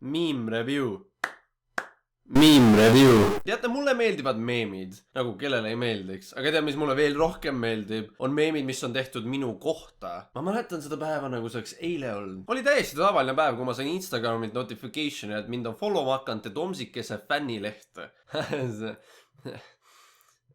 Meme review. Meme review. Teate, mulle meeldivad meemid, nagu kellele ei meeldiks. Aga tead, mis mulle veel rohkem meeldib, on meemid, mis on tehtud minu kohta. Ma mäletan seda päeva, nagu see oleks eile olnud. Oli täiesti tavaline päev, kui ma sain Instagramilt notificationi, et mind on follow hakanud Tomsikese fännilehte.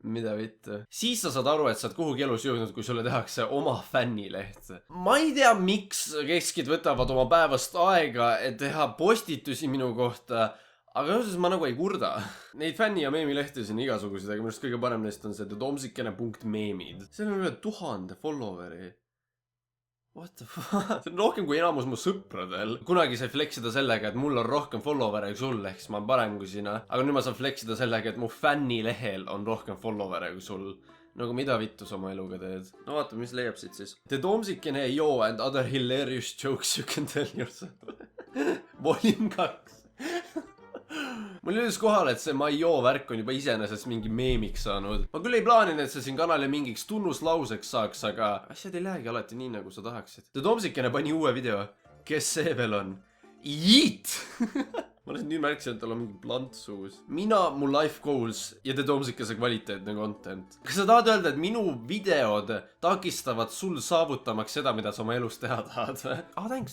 Mida vittu. Siis sa saad aru, et sa oled kuhugi elus jõudnud, kui sulle tehakse oma fännileht. Ma ei tea, miks keskid võtavad oma päevast aega, et teha postitusi minu kohta, aga ühes ma nagu ei kurda. Neid fänni- ja meemilehti on igasuguseid, aga minust kõige parem neist on see tomsikene.meemid. See on üle 1000 followeri. What the fuck? See on rohkem kui enamus mu sõpradel. Kunagi sai fleksida sellega, et mul on rohkem followere kui sul, ehk siis ma olen parem kui sina. Aga nüüd ma saan fleksida sellega, et mu fännilehel on rohkem followere kui sul. Nagu mida vittu sa oma eluga teed? No vaata, mis leiab siit siis. The Tomsikene yo and other hilarious jokes you can tell yourself. Volume 2. Mul jõudis kohale, et see my yo värk on juba iseenesest mingi meemiks saanud. Ma küll ei plaaninud, et see siin kanali mingiks tunnuslauseks saaks, aga asjad ei lähegi alati nii, nagu sa tahaksid. The Tomsikene pani uue video. Kes see veel on? Yeet! Ma lihtsalt nüüd märksin, et tal on mingi plant suus. Mina, mu life goals ja The Tomsikese kvaliteetne content. Kas sa tahad öelda, et minu videod takistavad sul saavutamaks seda, mida sa oma elus teha tahad?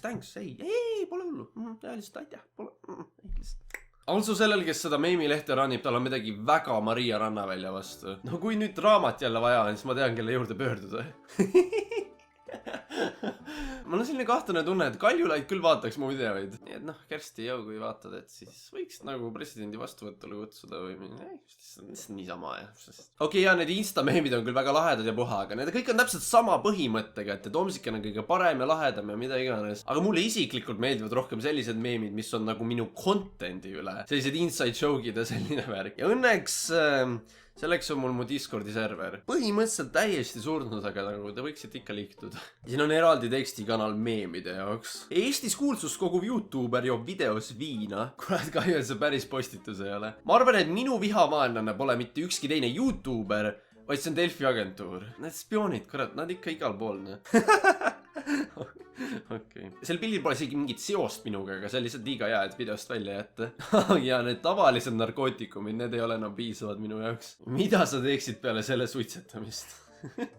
Thanks. Ei, pole hullu. Lihtsalt aitäh. Lihtsalt. Also sellel, kes seda meemilehte rannib, tal on midagi väga Maria Rannavälja vastu. No kui nüüd raamat jälle vaja on, siis ma tean, kelle juurde pöörduda. Mul on selline kahtlane tunne, et Kaljulaid küll vaataks mu videoid. Nii et noh, Kersti Jõu, kui vaatad, et siis võiks nagu presidendi vastuvõtule kutsuda või lihtsalt niisama ja. Okei, ja need Insta-meemid on küll väga lahedad ja puha, aga need kõik on täpselt sama põhimõttega, et Tomsikene on kõige parem ja lahedam ja mida iganes. Aga mulle isiklikult meeldivad rohkem sellised meemid, mis on nagu minu content'i üle. Sellised inside joke'id ja selline värk. Ja õnneks selleks on mul mu Discordi server. Põhimõtteliselt täiesti surnud, aga nagu te võiksite ikka liiktuda. Siin on eraldi tekstikanal meemide jaoks. Eestis kuulsust koguv YouTuber joob videos viina. Kurat kahju, et see päris postitus ei ole. Ma arvan, et minu vihavaenlane pole mitte ükski teine YouTuber, vaid see on Delfi agentuur. Need spioonid, kurat, nad ikka igal pool. Okay. Sel pildil pole isegi mingit seost minuga, aga see on lihtsalt liiga hea, et videost välja jätta. Ja need tavalised narkootikumid, need ei ole enam piisavad minu jaoks. Mida sa teeksid peale selle suitsetamist?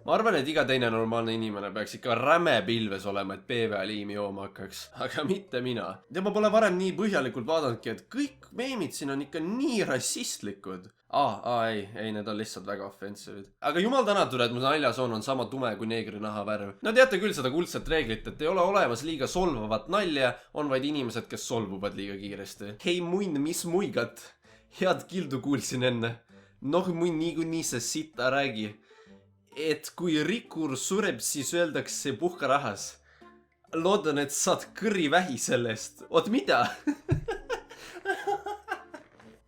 Ma arvan, et iga teine normaalne inimene peaks ikka räme pilves olema, et PV-liimi jooma hakkaks. Aga mitte mina. Ja ma pole varem nii põhjalikult vaadanudki, et kõik meemid siin on ikka nii rassistlikud. Ei, need on lihtsalt väga offensivid. Aga jumal tänatud, et mu naljasoon on sama tume kui neegri nahavärv. No teate küll seda kuldset reeglit, et ei ole olemas liiga solvavat nalja, on vaid inimesed, kes solvuvad liiga kiiresti. Hei muin, mis muigat? Head kildu kuulsin enne. Noh, muin niikuinii see sita räägi. Et kui rikur sureb, siis öeldakse puhka rahas. Loodan, et saad kõrivähi sellest. Oot, mida?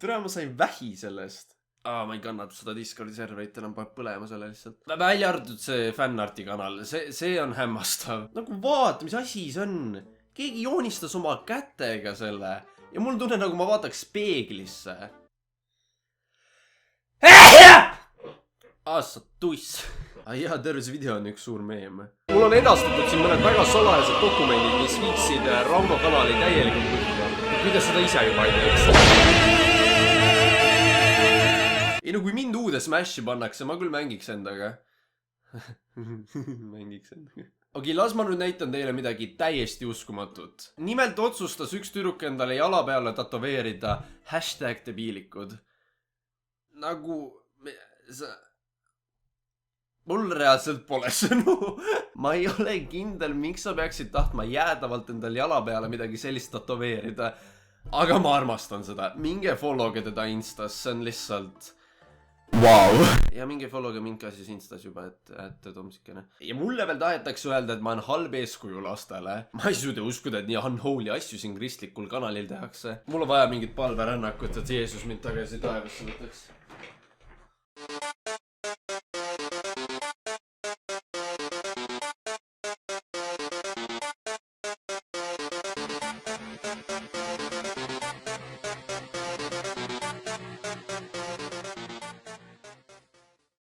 Tere, ma sain vähi sellest. Ma ei kannata seda Discordi serverit, enam paneb põlema selle lihtsalt. Välja arvatud see fännarti kanal, see on hämmastav. Nagu vaata, mis asi see on. Keegi joonistas oma kätega selle. Ja mul tunne, nagu ma vaataks peeglisse. Sa tuss. Jaa, terve see video on üks suur meem. Mul on edastatud siin mõned väga salajased dokumendid, mis viiksid Rauno kanali täielikult põhja. Kuidas seda ise juba ei teeks? Ei no kui mind uude Smashi pannakse, ma küll mängiks endaga. Okei, las ma nüüd näitan teile midagi täiesti uskumatut. Nimelt otsustas üks tüdruk endale jala peale tatoveerida #debiilikud. Nagu... Mul reaalselt pole sõnu. Ma ei ole kindel, miks sa peaksid tahtma jäädavalt endal jala peale midagi sellist tatoveerida. Aga ma armastan seda. Minge followge teda Instas, see on lihtsalt... Wow. Ja minge followge mind ka siis Instas juba, et Tomsikene. Ja mulle veel tahetakse öelda, et ma olen halb eeskuju lastele. Ma ei suuda uskuda, et nii unholy asju siin kristlikul kanalil tehakse. Mul on vaja mingit palverännakut, et Jeesus mind tagasi taevasse võtaks.